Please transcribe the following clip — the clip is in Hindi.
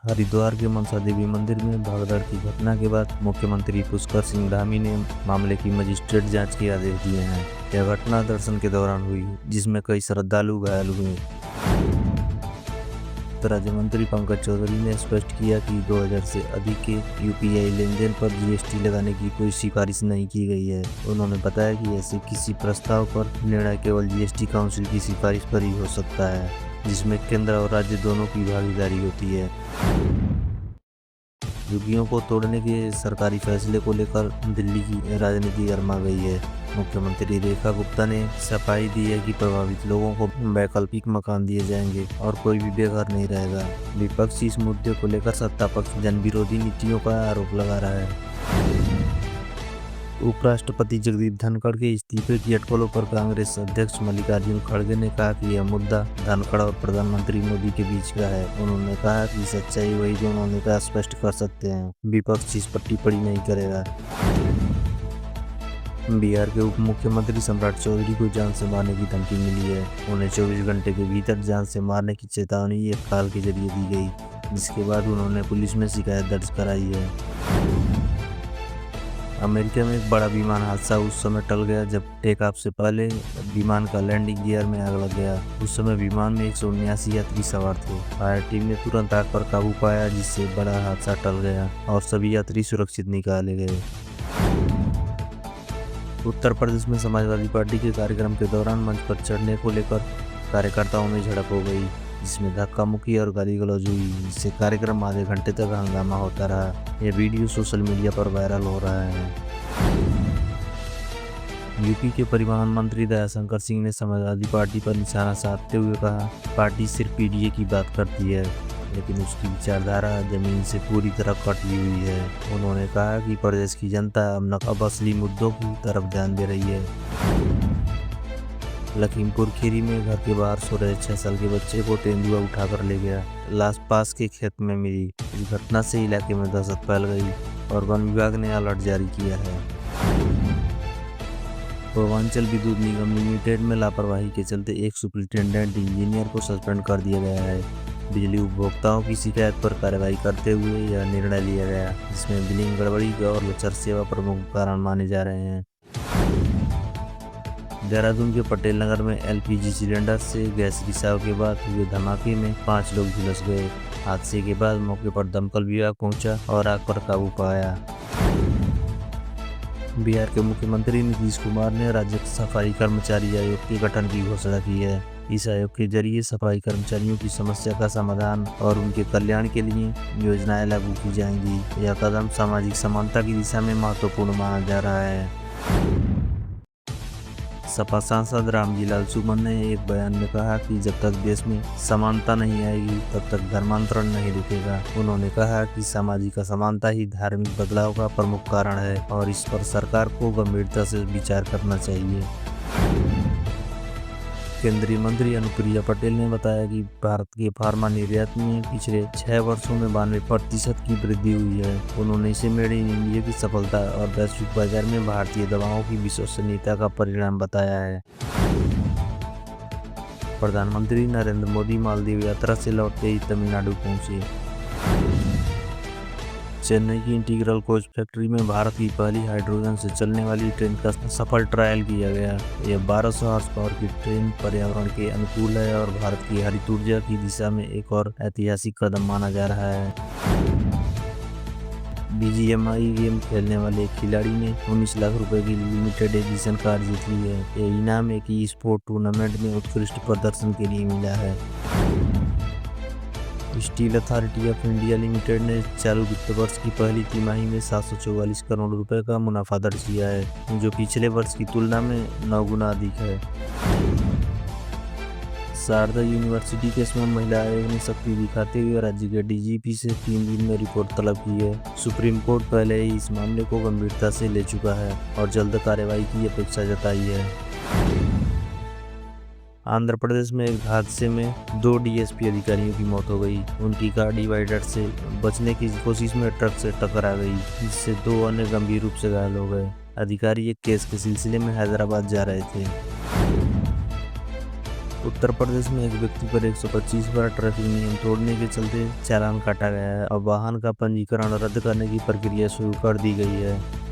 हरिद्वार के मनसा देवी मंदिर में भगदड़ की घटना के बाद मुख्यमंत्री पुष्कर सिंह धामी ने मामले की मजिस्ट्रेट जांच के आदेश दिए हैं। यह घटना दर्शन के दौरान हुई, जिसमें कई श्रद्धालु घायल हुए। राज्य मंत्री पंकज चौधरी ने स्पष्ट किया कि 2000 से अधिक के यूपीआई लेनदेन पर जीएसटी लगाने की कोई सिफारिश नहीं की गई है। उन्होंने बताया कि ऐसे किसी प्रस्ताव पर निर्णय केवल जीएसटी काउंसिल की सिफारिश पर ही हो सकता है, जिसमें केंद्र और राज्य दोनों की भागीदारी होती है। झुग्गियों को तोड़ने के सरकारी फैसले को लेकर दिल्ली की राजनीति गर्मा गई है। मुख्यमंत्री रेखा गुप्ता ने सफाई दी है कि प्रभावित लोगों को वैकल्पिक मकान दिए जाएंगे और कोई भी बेघर नहीं रहेगा। विपक्ष इस मुद्दे को लेकर सत्ता पक्ष जन विरोधी नीतियों का आरोप लगा रहा है। उपराष्ट्रपति जगदीप धनखड़ के इस्तीफे की अटकलों पर कांग्रेस अध्यक्ष मल्लिकार्जुन खड़गे ने कहा कि यह मुद्दा धनखड़ और प्रधानमंत्री मोदी के बीच का है। उन्होंने कहा कि सच्चाई वही जो उन्होंने कहा स्पष्ट कर सकते हैं, विपक्ष इस पर टिप्पणी नहीं करेगा। बिहार के उप मुख्यमंत्री सम्राट चौधरी को जान से मारने की धमकी मिली है। उन्हें 24 घंटे के भीतर जान से मारने की चेतावनी एक कॉल के जरिए दी गई, जिसके बाद उन्होंने पुलिस में शिकायत दर्ज कराई है। अमेरिका में एक बड़ा विमान हादसा उस समय टल गया जब टेक ऑफ से पहले विमान का लैंडिंग गियर में आग लग गया। उस समय विमान में 179 यात्री सवार थे। फायर टीम ने तुरंत आग पर काबू पाया, जिससे बड़ा हादसा टल गया और सभी यात्री सुरक्षित निकाले गए। उत्तर प्रदेश में समाजवादी पार्टी के कार्यक्रम के दौरान मंच पर चढ़ने को लेकर कार्यकर्ताओं में झड़प हो गई, जिसमें धक्का मुक्की और गाली गलौज हुई, जिससे कार्यक्रम आधे घंटे तक हंगामा होता रहा। यह वीडियो सोशल मीडिया पर वायरल हो रहा है। यूपी के परिवहन मंत्री दयाशंकर सिंह ने समाजवादी पार्टी पर निशाना साधते हुए कहा, पार्टी सिर्फ पीडीए की बात करती है, लेकिन उसकी विचारधारा जमीन से पूरी तरह कटी हुई है। उन्होंने कहा कि प्रदेश की जनता अब असली मुद्दों की तरफ ध्यान दे रही है। लखीमपुर खीरी में घर के बाहर सो रहे 6 साल के बच्चे को तेंदुआ उठाकर ले गया। लाश पास के खेत में मिली। इस घटना से इलाके में दहशत फैल गई और वन विभाग ने अलर्ट जारी किया है। पूर्वांचल विद्युत निगम लिमिटेड में लापरवाही के चलते एक सुपरिटेंडेंट इंजीनियर को सस्पेंड कर दिया गया है। बिजली उपभोक्ताओं की शिकायत पर कार्रवाई करते हुए यह निर्णय लिया गया, जिसमें बिलिंग गड़बड़ी और लचर सेवा प्रमुख कारण माने जा रहे हैं। देहरादून के पटेल नगर में एलपीजी सिलेंडर से गैस रिसाव के बाद हुए धमाके में 5 लोग झुलस गए। हादसे के बाद मौके पर दमकल विभाग पहुंचा और आग पर काबू पाया। बिहार के मुख्यमंत्री नीतीश कुमार ने राज्य सफाई कर्मचारी आयोग के गठन की घोषणा की है। इस आयोग के जरिए सफाई कर्मचारियों की समस्या का समाधान और उनके कल्याण के लिए योजनाएं लागू की जाएंगी। यह कदम सामाजिक समानता की दिशा में महत्वपूर्ण माना जा रहा है। सपा सांसद रामजी लाल सुमन ने एक बयान में कहा कि जब तक देश में समानता नहीं आएगी तब तक धर्मांतरण नहीं रुकेगा। उन्होंने कहा कि सामाजिक असमानता ही धार्मिक बदलाव का प्रमुख कारण है और इस पर सरकार को गंभीरता से विचार करना चाहिए। केंद्रीय मंत्री अनुप्रिया पटेल ने बताया कि भारत के फार्मा निर्यात में पिछले 6 वर्षों में 92% की वृद्धि हुई है। उन्होंने इसे मेड इन इंडिया की सफलता और वैश्विक बाजार में भारतीय दवाओं की विश्वसनीयता का परिणाम बताया है। प्रधानमंत्री नरेंद्र मोदी मालदीव यात्रा से लौटते ही तमिलनाडु पहुंचे। चेन्नई की इंटीग्रल कोच फैक्ट्री में भारत की पहली हाइड्रोजन से चलने वाली ट्रेन का सफल ट्रायल किया गया। यह 1200 हॉर्स पावर की ट्रेन पर्यावरण के अनुकूल है और भारत की हरित ऊर्जा की दिशा में एक और ऐतिहासिक कदम माना जा रहा है। बीजीएमआई गेम खेलने वाले एक खिलाड़ी ने 19 लाख रुपए की लिमिटेड एडिशन कार जीत ली है। यह इनाम एक ई स्पोर्ट टूर्नामेंट में उत्कृष्ट प्रदर्शन के लिए मिला है। Steel authority of India limited ने चालू वित्त वर्ष की पहली तिमाही में 744 करोड़ रुपए का मुनाफा दर्ज किया है, जो पिछले वर्ष की तुलना में 9 गुना अधिक है। शारदा यूनिवर्सिटी केस में महिला आयोग ने सख्ती दिखाते हुए राज्य के डीजीपी से 3 दिन में रिपोर्ट तलब की है। सुप्रीम कोर्ट पहले ही इस मामले को गंभीरता से ले चुका है और जल्द कार्रवाई की अपेक्षा जताई है। आंध्र प्रदेश में एक हादसे में 2 डीएसपी अधिकारियों की मौत हो गई। उनकी कार डिवाइडर से बचने की कोशिश में ट्रक से टकरा गई, जिससे 2 अन्य गंभीर रूप से घायल हो गए। अधिकारी एक केस के सिलसिले में हैदराबाद जा रहे थे। उत्तर प्रदेश में एक व्यक्ति पर 125 बार ट्रैफिक नियम तोड़ने के चलते चालान काटा गया है। अब वाहन का पंजीकरण रद्द करने की प्रक्रिया शुरू कर दी गई है।